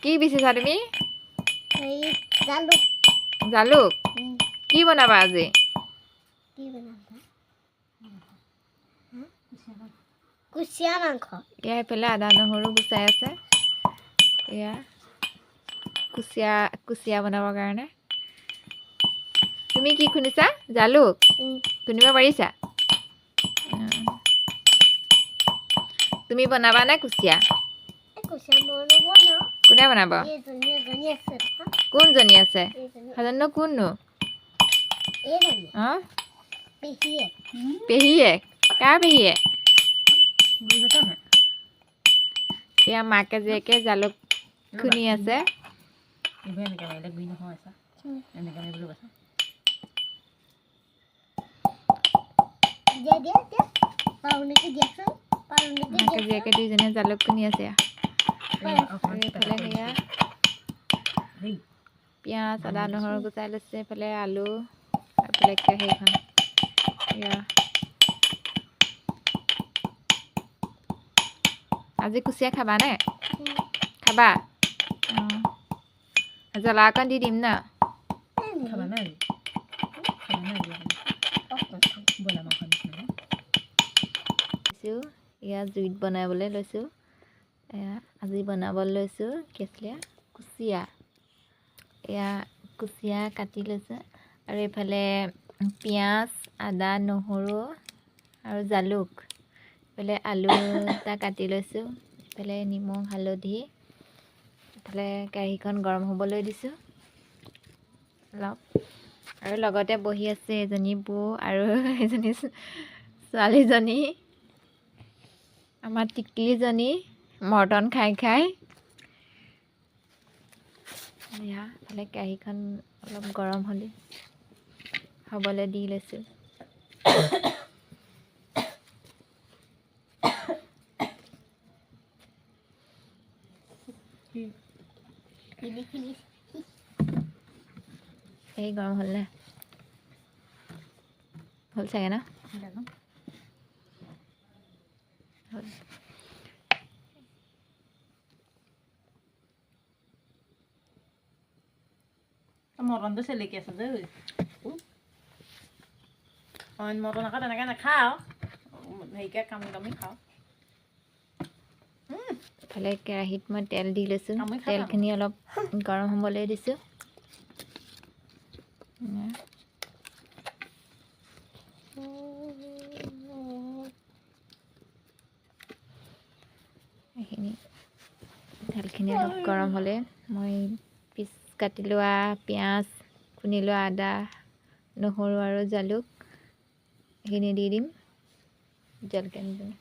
কি বিচিছা তুমি এই জালুক জালুক কি বনাবা আজি কি বনাবা কুচিয়া মাংস এয়া এইফালে আদা নহৰু গুচাই আছে এয়া কুচিয়া বনাবৰ কাৰণে তুমি কি খুন্দিছা জালুক খুন্দিব পাৰিছা তুমি বনাবা নে কুচিয়া কুচিয়া মই নবনাওঁ কোনে বনাব এইজনী আছে কোনজনী আছে সেইজনী কোননো এইজনী অঁ পেহীয়েক পেহীয়েক কাৰ পেহীয়েক এয়া মাকে জীয়েকে জালুক খুন্দি আছে মাকে জীয়েকে দুইজনীয়ে জালুক খুন্দি আছে এইফালে সেয়া পিঁয়াজ আদা নহৰু গুচাই লৈছে এইফালে আলু এইফালে সেইখন এয়া আজি কুচিয়া খাবা নে খাবা অঁ জ্বলা অকণ দি দিম ন এয়া জুইত বনাবলৈ লৈছোঁ এয়া আজি বনাবলৈ লৈছোঁ কি আছিলে কুচিয়া এয়া কুচিয়া কাটি লৈছে আৰু এইফালে পিঁয়াজ আদা নহৰু আৰু জালুক এইফালে আলু এটা কাটি লৈছোঁ এইফালে নিমখ হালধি এইফালে কেৰাহীখন গৰম হ'বলৈ দিছোঁ অলপ আৰু লগতে বহি আছে এজনী বৌ আৰু এজনী ছোৱালীজনী আমাৰ টিকলিজনী মৰ্টন খাই খাই এয়া এইফালে কেৰাহীখন অলপ গৰম হ'বলৈ দি লৈছোঁ এই গৰম হ'লনে হ'ল চাগে ন হ'ল মটনটো চেলেকি আছে যে অইন মটন আকৌ তেনেকৈ নাখাওঁ হেৰিকৈ কামি খাওঁ এইফালে কেৰাহীত মই তেল দি লৈছোঁ তেলখিনি অলপ গৰম হ'বলৈ দিছোঁ এইখিনি তেলখিনি অলপ গৰম হ'লে মই পিচ কাটি লোৱা পিঁয়াজ খুন্দি লোৱা আদা নহৰু আৰু জালুক এইখিনি দি দিম জলকীয়া নিদিওঁ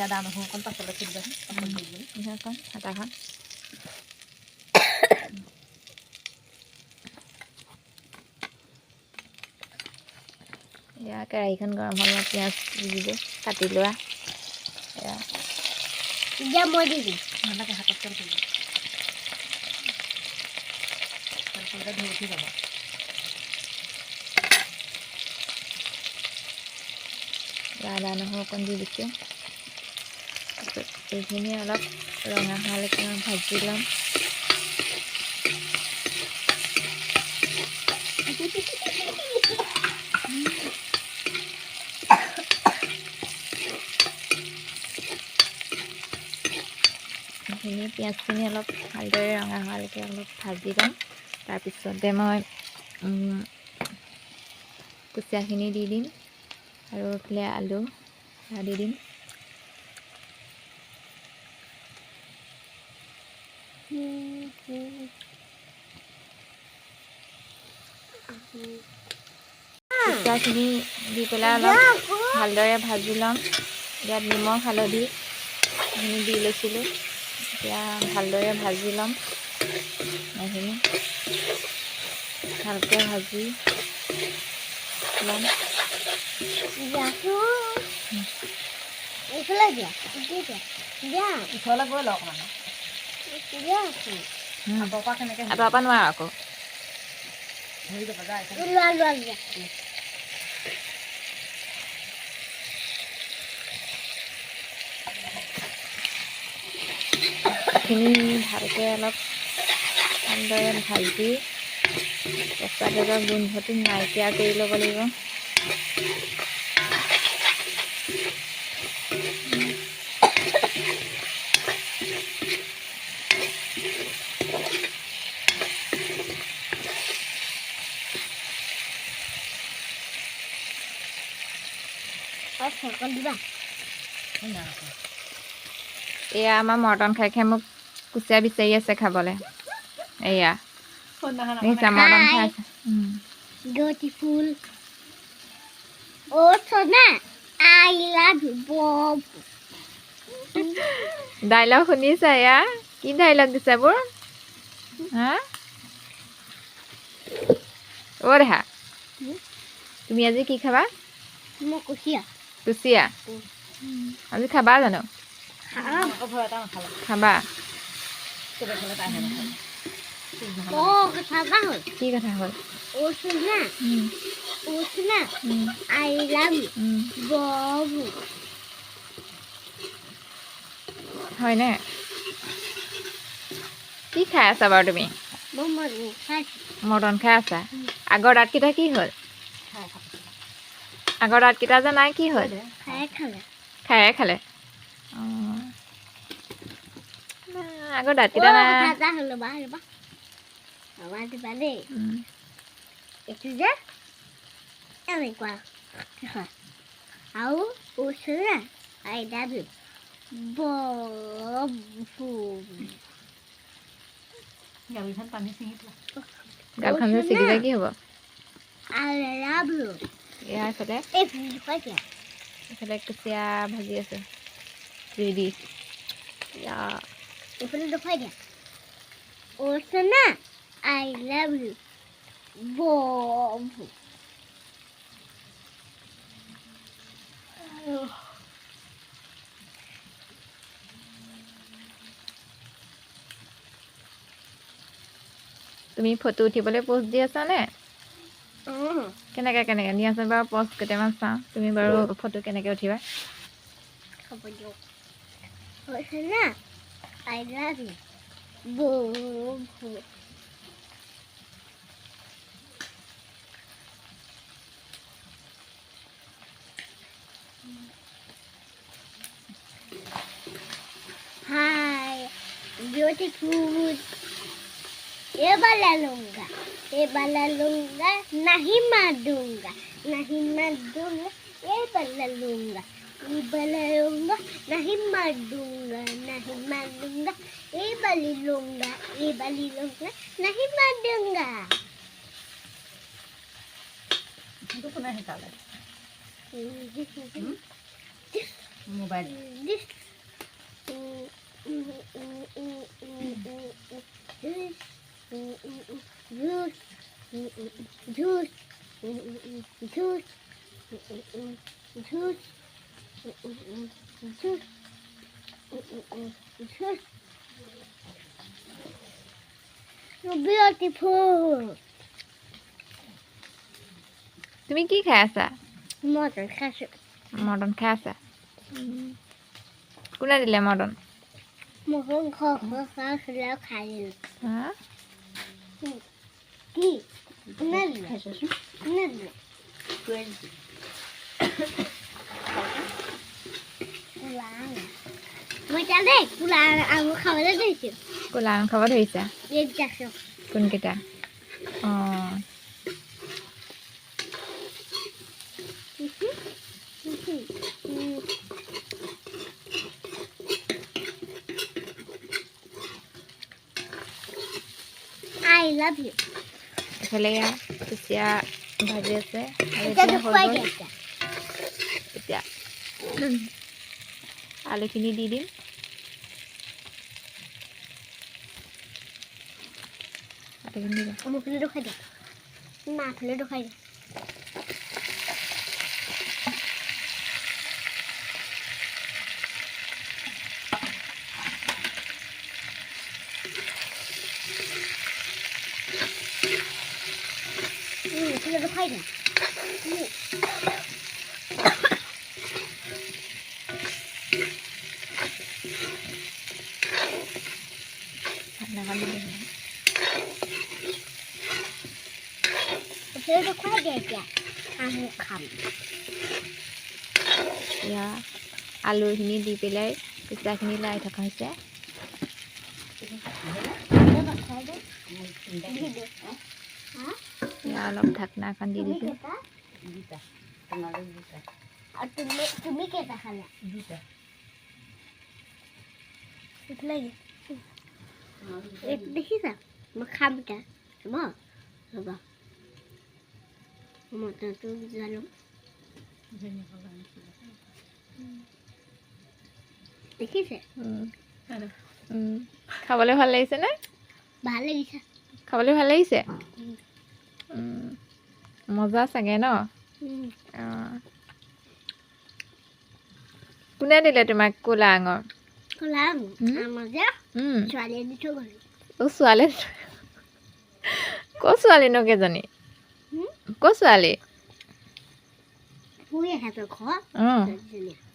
আদা নহৰু অকণ পাছলৈ থৈ দিবাচোন আটাখন এয়া কেৰাহীখন গৰম হ'ল মই পিঁয়াজ দি দিলোঁ কাটি লোৱা এয়া এতিয়া মই দি দিম নালাগে হাতত তেল কৰিব তেল ধৰি উঠি যাব আদা নহৰু অকণ দি দিছোঁ তাৰপিছত এইখিনি অলপ ৰঙা হোৱালৈকে মই ভাজি ল'ম এইখিনি পিঁয়াজখিনি অলপ ভালদৰে ৰঙা হোৱালৈকে অলপ ভাজি ল'ম তাৰপিছতে মই কুচিয়াখিনি দি দিম আৰু এইফালে আলু দি দিম কুচিয়াখিনি দি পেলাই অলপ ভালদৰে ভাজি ল'ম ইয়াত নিমখ হালধি এইখিনি দি লৈছিলোঁ এতিয়া ভালদৰে ভাজি ল'ম এইখিনি ভালকৈ ভাজি ল'ম এইফালে দিয়া দিয়া ওচৰলৈ গৈ লওক মানে দিয়া আঁতৰৰ পৰা কেনেকৈ আঁতৰৰ পৰা নোৱাৰা আকৌ ধৰি যাব যায় লোৱা লোৱা লোৱা কেঁচাখিনি ভালকৈ অলপ ভালদৰে ভাজি কেঁচা তেলৰ গোন্ধটো নাইকিয়া কৰি ল'ব লাগিব। আৰু চৰকল দিবা এয়া আমাৰ মৰ্টন খাই খাই মোক কুচিয়া বিচাৰি আছে খাবলৈ। এয়া দেখিছা মৰ্টন খাই আছে। বিউটিফুল অ' সোনা আই লাভ ইউ বব ডাইলগ শুনিছা? এয়া কি ডাইলগ দিছে এইবোৰ? হা অ' দেহা তুমি আজি কি খাবা? মই কুচিয়া কুচিয়া আজি খাবা জানো? খাম খাবা? অ' কথা এটা হ'ল কি কথা হ'ল? অ' সোনা অ' সোনা আই লাভ ইউ বব হয়নে? কি খাই আছা বাৰু তুমি? মই খাইছোঁ মৰ্টন খাই আছা? আগৰ দাঁতকেইটা কি হ'ল? আগৰ দাঁতকেইটা যে নাই কি হ'ল? খাই খালে খায়ে খালে। অঁ আগৰ দাঁতকেইটা নাই। কথা এটা হ'ল ৰ'বা দিবা দেই এইটো যে এনেকুৱা আৰু ওচৰা আই লাভ ইউ বব গাড়ীখন পানী ছিঙি পেলাই গালখন যে ছিগিলে কি হ'ব? আই লাভ ইউ এয়া এইফালে এইফালে কুচিয়া ভাজি আছে ৰেডি। এইফালে দেখুৱাই দিয়া অ' সোনা আই লাভ ইউ বব তুমি ফটো উঠিবলৈ পোষ্ট দি আছানে? কেনেকৈ দিয়াচোন বাৰু পোষ্ট কেইটামান চাওঁ। তুমি বাৰু ফটো কেনেকৈ উঠিবা? হ'ব দিয়ক অ' সোনা আই লাভ ইউ বব Hi, beautiful. ये वाला लूंगा नहीं मारूंगा ये वाला लूंगा नहीं मारूंगा ये वाली लूंगा नहीं मारूंगा সেইটো কোনে শিকালে? Mobile Beautiful. তুমি কি খাই আছা? Mutton cashew. মৰ্টন খাই আছা? কোনে দিলে মৰ্টন? Mutton cashew খাই হা কি খাইছোঁচোন মই তাতে কোলা আঙুৰ খাবলৈ দিছোঁ ক'লা আম খাব ধৰিছা? দেখিছোঁ কোনকেইটা? অঁ I love you. এইফালে এয়া কুচিয়া ভাজি আছে আৰু এতিয়া এতিয়া হৈ দেখুৱাই গ'ল। দিয়া এতিয়া আলুখিনি দি দিম। আলুখিনি দিবা। মুখলৈ দেখুৱাই দিয়া মাফালে দেখুৱাই দিয়া মুখলৈ দেখুৱাই দিয়া এখন দি দিম সেইটো খুৱাই দে এতিয়া আমি খাম এয়া আলুখিনি দি পেলাই কুচিয়াখিনি লাই থকা হৈছে এয়া অলপ ঢাকনা এখন দি দিছোঁ তুমি কেইটা খালা দেখিছা মই খাম এতিয়া হ'ব হ'ব মটৰটো জানো দেখিছে খাবলৈ ভাল লাগিছে নে ভাল লাগিছে খাবলৈ ভাল লাগিছে মজা চাগে ন কোনে দিলে তোমাক ক'লা আঙৰ কলাম আমাৰ যে ছোৱালীয়ে দি থৈ গ'ল অ' ছোৱালী ক'ৰ ছোৱালীনো কেইজনী ক'ৰ ছোৱালী শুই সিহঁতৰ ঘৰ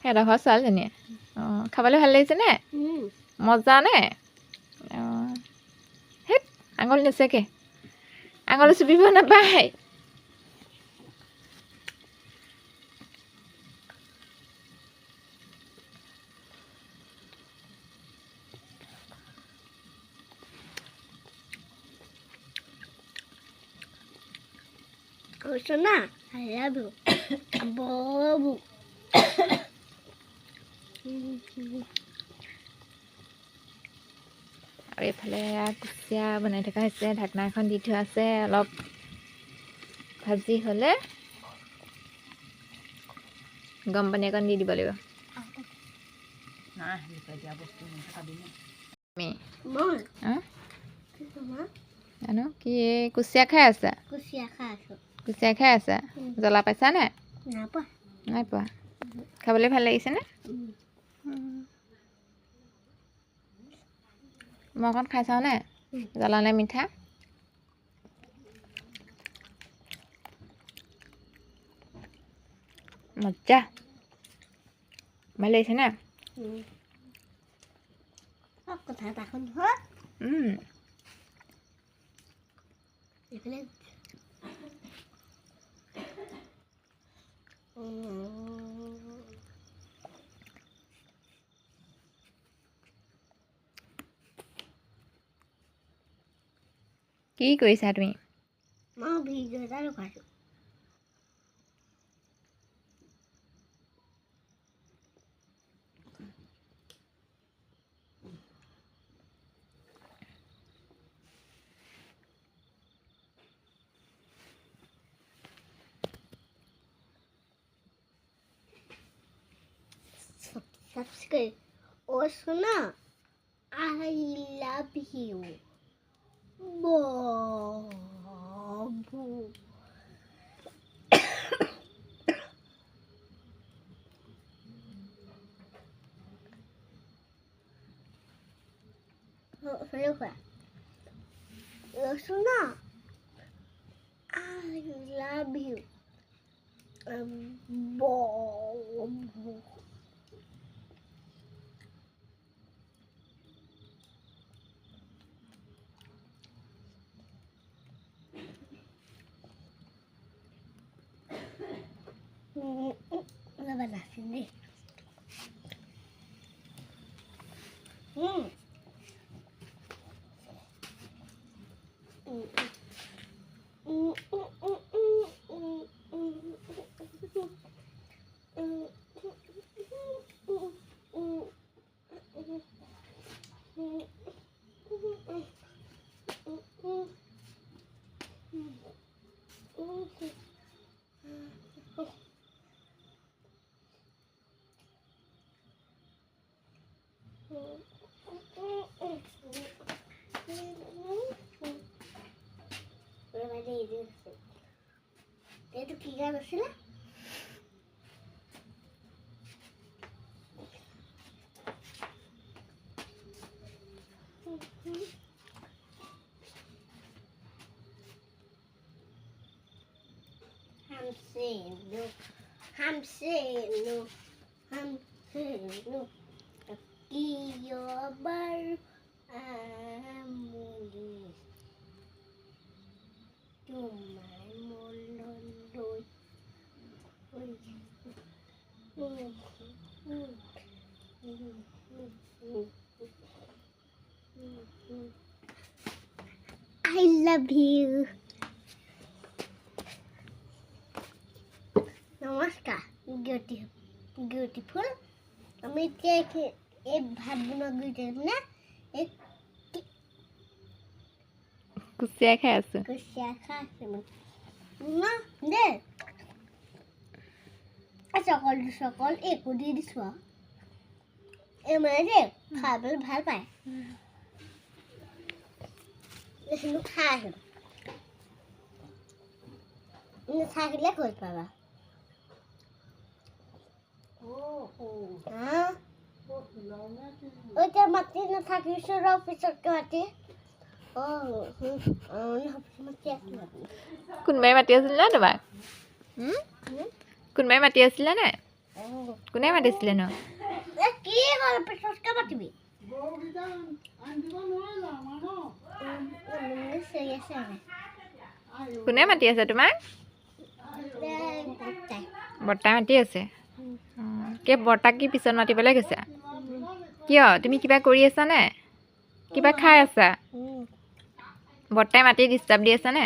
সিহঁতৰ ঘৰ ছোৱালীজনীয়ে অঁ খাবলৈ ভাল লাগিছে নে মজা নে অঁ হেত আঙুলি নেচেকে আঙুলি চুপিব নাপায় কৈছো না I love you ববু আৰু এইফালে কুচিয়া বনাই থকা হৈছে ঢাকনা এখন দি থোৱা আছে অলপ ভাজি হ'লে গৰম পানী অকণ দি দিব লাগিব জানো কি কুচিয়া খাই আছা কুচিয়া খাই আছো কুচিয়া খাই আছা জ্বলা পাইছা নে নাপা নাই পোৱা খাবলৈ ভাল লাগিছেনে মই অকণ খাই চাওঁ নে জ্বলা নে মিঠা মজা ভাল লাগিছে নে কথা এটা শুন হয় এইফালে কি কৰিছা তুমি মই ভিডিঅ' এটা ৰখাইছোঁ subscribe और सुना I love you बाबू सुना I love you Babu bana sini. Itu kira nasila? Hamseno, iyo baru amu. I love you. নমস্কাৰ বিউটিফুল আমি এতিয়া এই ভাত বনোৱা গুৰিতে এই কুচিয়া খাই আছোঁ কুচিয়া খাই আছে মানে দে চকল একো দি দিছোঁ আৰু এই মানে দেই খাবলৈ ভাল পায় এইখিনি খাই আহিম নাথাকিলে কৈ পাবা এতিয়া মাতি নাথাকিছোঁ ৰ পিছতকৈ মাতি কোনোবাই মাতি আছিলে নে তোমাক কোনোবাই মাতি আছিলে নে কোনে মাতিছিলে ন কি হ'ল পিছতকৈ মাতিবি কোনে মাতি আছে তোমাক বৰ্তাই মাতি আছে কি বৰ্তাক কি পিছত মাতিবলৈ গৈছা কিয় তুমি কিবা কৰি আছা নে কিবা খাই আছা বৰ্তাই মাতি ডিষ্টাৰ্ব দি আছা নে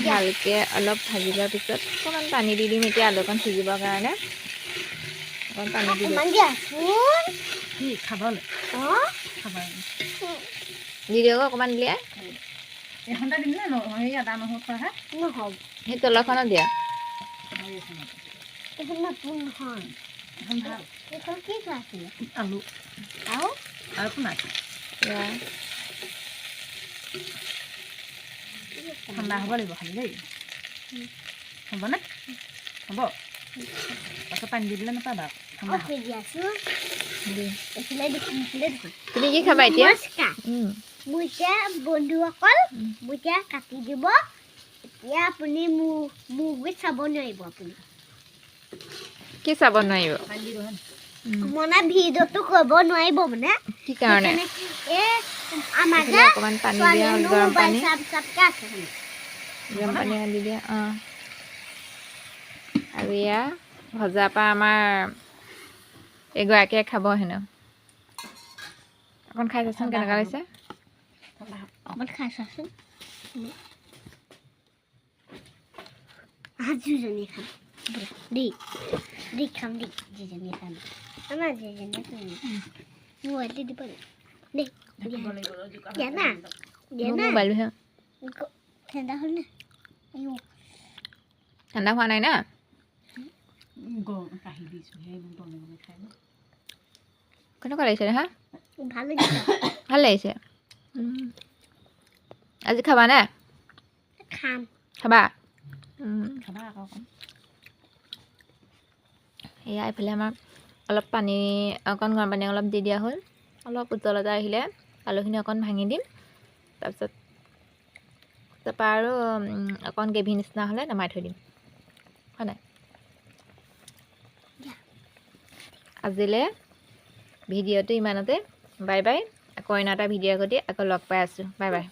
ভালকৈ অলপ ভাজি লোৱাৰ পিছত অকণমান পানী দি দিম এতিয়া আলুকণ সিজিবৰ কাৰণে অকণ পানী দি দিম খাবলৈ দি দিয়ক অকণমান উলিয়াই এঘণ্টা দিম নে সেই আদা নহৰু খোৱাহে নহ'ব সেই তলৰখনত দিয়া এইখন নতুন নহয় এখন ভাল এইখন কি খোৱা আছিলে আলু আৰু আৰু একো নাই ঠাণ্ডা হ'ব লাগিব খালি দেই হ'বনে হ'ব পাছত পানী দি দিলে নাপাবা ঠাণ্ডা হ'ব তুমি কি খাবা এতিয়া বুইছে বন্ধুসকল বুইছে কাটি দিব এতিয়া আপুনি মোৰ গুৰিত চাব নোৱাৰিব আপুনি কি চাব নোৱাৰিব মানে ভিডিঅ'টো কৰিব নোৱাৰিব মানে কি কাৰণে আমাৰ অকণমান পানী দিয়া গৰম পানী আছে গৰম পানী দি দিয়া অঁ আৰু এয়া ভজাৰ পৰা আমাৰ এগৰাকীয়ে খাব হেনো অকণ খাই চাচোন কেনেকুৱা লাগিছে অকণমান খাই চাচোন দুজনী খাম দি খাম দেই দুজনী খাম আমাৰ দুজনী মোবাইলটো দিব দেই দিয়া না মোবাইল ঠাণ্ডা হ'ল নে ঠাণ্ডা হোৱা নাই না কাঢ়ি দিছোঁ সেই খাই কেনেকুৱা লাগিছে হা ভাল লাগিছে ভাল লাগিছে আজি খাবা নে খাম খাবা খাবা আকৌ অকণ এয়া এইফালে আমাৰ অলপ পানী অকণ গৰম পানী অলপ দি দিয়া হ'ল অলপ উজ্জ্বলতা আহিলে আলুখিনি অকণ ভাঙি দিম তাৰপিছত তাৰপৰা আৰু অকণ গ্ৰেভি নিচিনা হ'লে নমাই থৈ দিম হয় নাই আজিলৈ ভিডিঅ'টো ইমানতে বাই বাই আকৌ অন্য এটা ভিডিঅ'ৰ সৈতে আকৌ লগ পাই আছোঁ বাই বাই